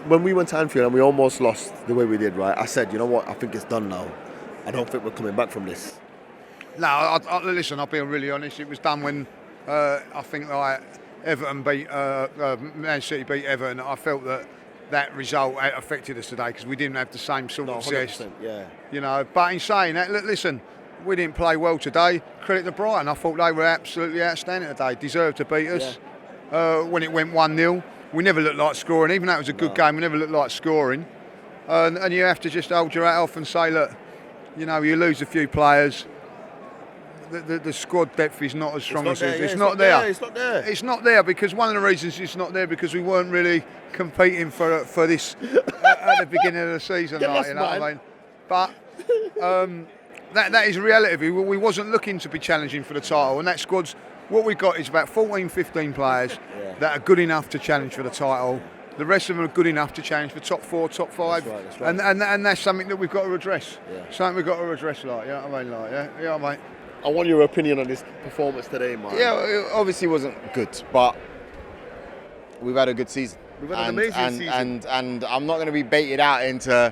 when we went to Anfield and we almost lost the way we did, right? I said, you know what? I think it's done now. I don't think we're coming back from this. No, listen, I'll be really honest. It was done when I think like Everton beat Man City beat Everton. I felt that result affected us today because we didn't have the same sort of zest. Yeah. You know, but in saying that, listen, we didn't play well today. Credit to Brighton. I thought they were absolutely outstanding today. Deserved to beat us. When it went 1-0, we never looked like scoring. Even though it was a good game, we never looked like scoring. And you have to just hold your hat off and say, look, you know, you lose a few players. The squad depth is not as strong as it is. It's not there. It's not there. It's not there because one of the reasons it's not there because we weren't really competing for this at the beginning of the season. You know what I mean? But that is reality. We wasn't looking to be challenging for the title, and that squad's what we got is about 14, 15 players that are good enough to challenge for the title. The rest of them are good enough to challenge for top 4, top 5, that's right. And that's something that we've got to address. Something we've got to address, like, you know what I mean, like, yeah, you know what I mean. I want your opinion on this performance today, man. Yeah, it obviously wasn't good, but we've had a good season. We've had an amazing season. And I'm not going to be baited out into,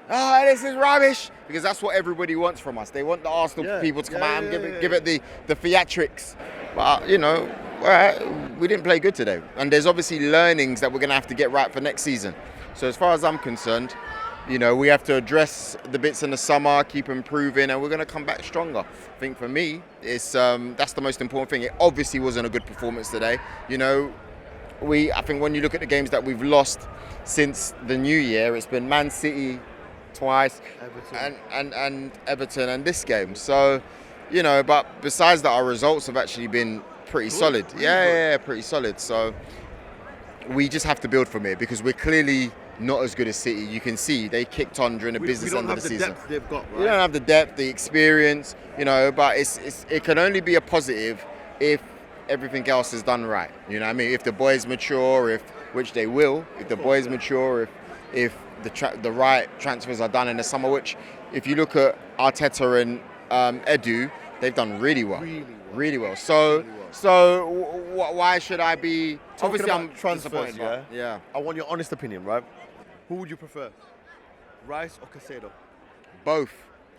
this is rubbish, because that's what everybody wants from us. They want the Arsenal people to come out and give it the theatrics. But, you know, we didn't play good today. And there's obviously learnings that we're going to have to get right for next season. So as far as I'm concerned, you know, we have to address the bits in the summer, keep improving, and we're going to come back stronger. I think for me, it's that's the most important thing. It obviously wasn't a good performance today. You know, I think when you look at the games that we've lost since the new year, it's been Man City twice, Everton. And Everton and this game. So, you know, but besides that, our results have actually been pretty solid. Yeah, pretty solid. So we just have to build from here because we're clearly not as good as City. You can see they kicked on during the business end of the season. Depth they've got, right? We don't have the depth, the experience, you know, but it can only be a positive if everything else is done right. You know what I mean? If the boys mature, which they will, if the boys mature, if the right transfers are done in the summer, which if you look at Arteta and Edu, they've done really well. Really well. So why should I be... Obviously, I'm disappointed. Yeah. I want your honest opinion, right? Who would you prefer? Rice or Caicedo? Both.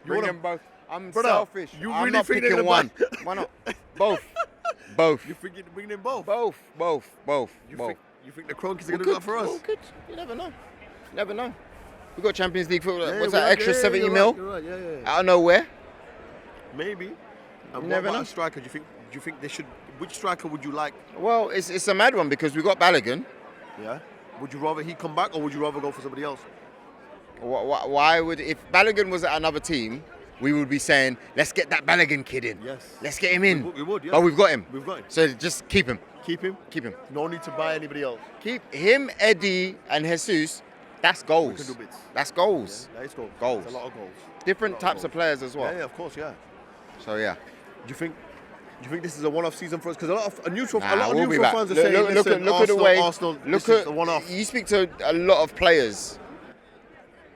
Bring them both. I'm selfish. I'm not picking one. Why not? Both. You think you'd bring them both? Both. You think the Kroenkes are going to go for us? Good. You never know. We got Champions League football. What's that extra 70 mil? You're right. Out of nowhere. Maybe. And never what about know. a striker? Do you think they should? Which striker would you like? Well, it's a mad one because we got Balogun. Yeah. Would you rather he come back or would you rather go for somebody else? Why would, if Balogun was at another team, we would be saying, let's get that Balogun kid in. Yes. Let's get him in. We would, yeah. But we've got him. We've got him. So just keep him. Keep him. No need to buy anybody else. Keep him, Eddie, and Jesus. That's goals. We can do bits. That's goals. Yeah, that is goals. Goals. That's a lot of goals. Different types of players as well. Yeah, of course, yeah. So yeah. Do you think this is a one-off season for us? Because a lot of neutral we'll neutral fans are saying, look at the way. Arsenal, Look this is at a one-off. You speak to a lot of players,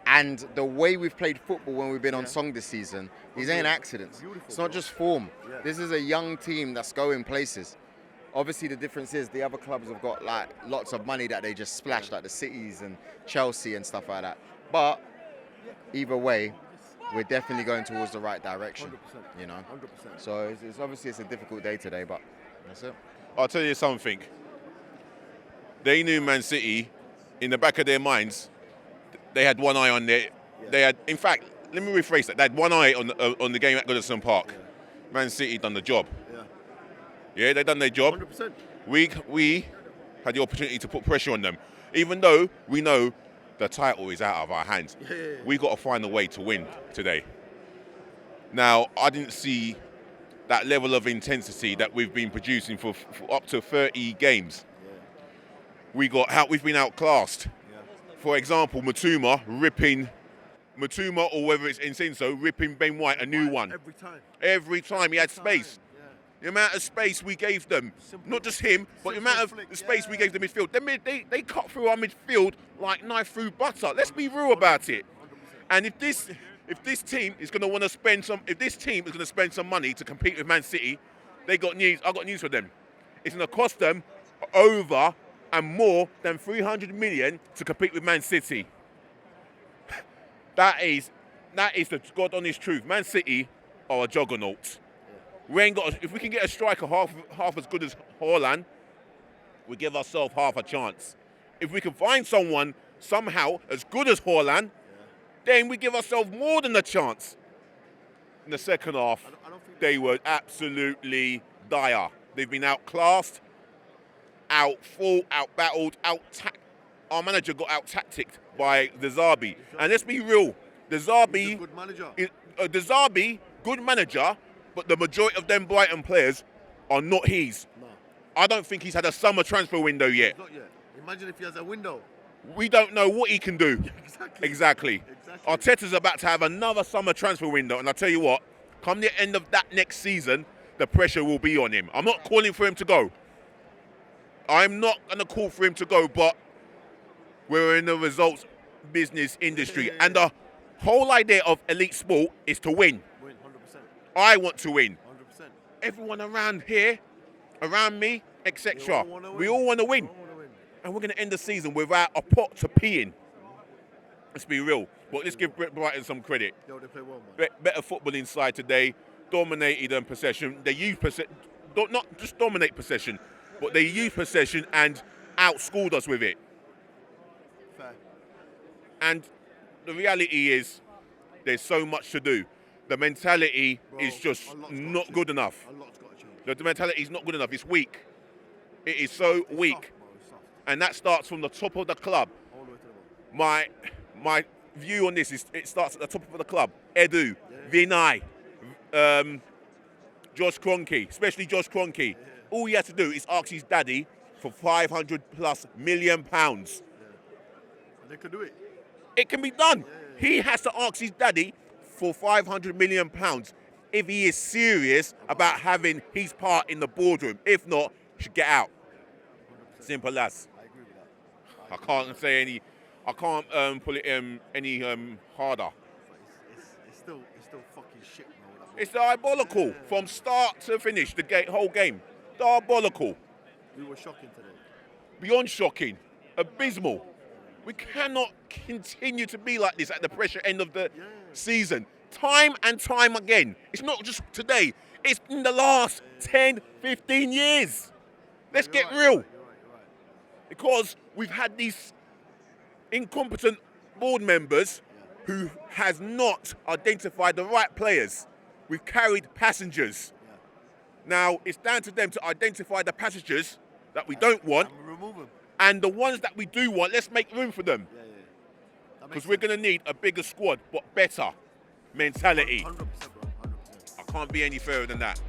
and the way we've played football when we've been on song this season, these ain't accidents. Beautiful, it's not just form. Yeah. This is a young team that's going places. Obviously, the difference is the other clubs have got like lots of money that they just splash, like the Cities and Chelsea and stuff like that. But either way, we're definitely going towards the right direction. 100%. You know. 100%. So it's obviously a difficult day today, but that's it. I'll tell you something. They knew Man City, in the back of their minds, they had one eye on their. Yeah. They had, in fact, let me rephrase that. They had one eye on the game at Goodison Park. Yeah. Man City done the job. Yeah, they done their job. 100%. We had the opportunity to put pressure on them, even though we know the title is out of our hands. We got to find a way to win today. Now, I didn't see that level of intensity that we've been producing for up to 30 games. We've been outclassed. For example, Matuma, or whether it's Incenso, ripping Ben White a new one. Every time he had space. The amount of space we gave them, not just him, but the amount of space we gave the midfield. They cut through our midfield like knife through butter. Let's be real about it. And if this team is going to want to spend some money to compete with Man City, I got news for them. It's going to cost them over and more than 300 million to compete with Man City. That is the God honest truth. Man City are a juggernaut. We ain't got. If we can get a striker half as good as Haaland, we give ourselves half a chance. If we can find someone somehow as good as Haaland, then we give ourselves more than a chance. In the second half, they were absolutely dire. They've been outclassed, outfought, outbattled, our manager got out-tacticked by De Zerbi. And let's be real, De Zerbi, good manager. De Zerbi, good manager, but the majority of them Brighton players are not his. No, I don't think he's had a summer transfer window yet. not yet. Imagine if he has a window. We don't know what he can do. Exactly. Arteta's about to have another summer transfer window, and I tell you what, come the end of that next season, the pressure will be on him. I'm not calling for him to go. I'm not going to call for him to go, but we're in the results business industry, and the whole idea of elite sport is to win. Win, 100%. I want to win. 100%. Everyone around here, around me, etc. We all want to win. And we're going to end the season without a pot to pee in. Let's be real. But let's give Brighton some credit. Yo, they play well, man. Better football inside today. Dominated in possession. They used possession, not just dominate possession, but they used possession and outscored us with it. Fair. And the reality is, there's so much to do. The mentality is just not good enough. A lot's got to change. The mentality is not good enough. It's weak. It is so weak. Soft, bro. It's soft. And that starts from the top of the club. All the way to the bottom. My view on this is it starts at the top of the club. Edu, Vinay, Josh Kroenke, especially Josh Kroenke. All he has to do is ask his daddy for £500+ million. And they could do it. It can be done. He has to ask his daddy for £500 million if he is serious about having his part in the boardroom. If not, he should get out. 100%. Simple as. I agree with that. I can't say any. I can't put it any harder. It's still fucking shit, bro. It's diabolical from start to finish. The whole game, diabolical, We were shocking today. beyond shocking, abysmal. We cannot continue to be like this at the pressure end of the season. Time and time again. It's not just today. It's in the last 10, 15 years. Let's get real. You're right. Because we've had these incompetent board members who has not identified the right players. We've carried passengers. Now, it's down to them to identify the passengers that we don't want, And remove him. and the ones that we do want, let's make room for them. Because we're going to need a bigger squad, but better mentality. 100%, bro. 100%. I can't be any fairer than that.